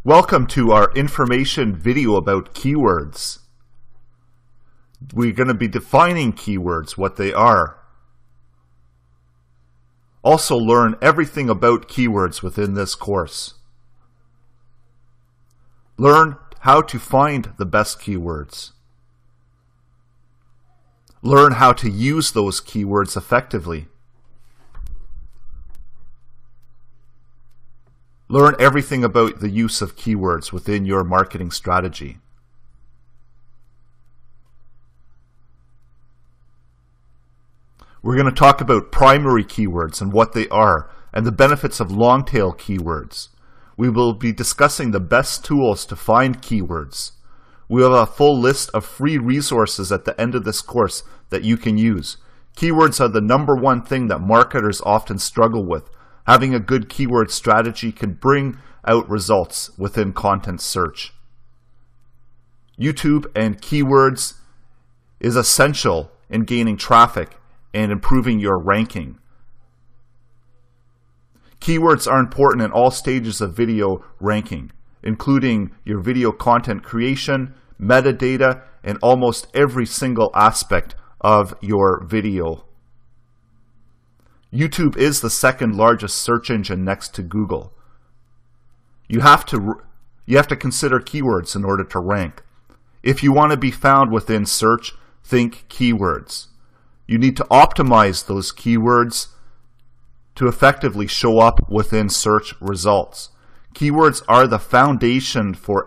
Welcome to our information video about keywords. We're going to be defining keywords, what they are. Also learn everything about keywords within this course. Learn how to find the best keywords. Learn how to use those keywords effectively. Learn everything about the use of keywords within your marketing strategy. We're going to talk about primary keywords and what they are, and the benefits of long-tail keywords. We will be discussing the best tools to find keywords. We have a full list of free resources at the end of this course that you can use. Keywords are the #1 thing that marketers often struggle with. Having a good keyword strategy can bring out results within content search. YouTube and keywords is essential in gaining traffic and improving your ranking. Keywords are important in all stages of video ranking, including your video content creation, metadata, and almost every single aspect of your video. YouTube is the second largest search engine next to Google. You have to consider keywords in order to rank. If you want to be found within search, think keywords. You need to optimize those keywords to effectively show up within search results. Keywords are the foundation for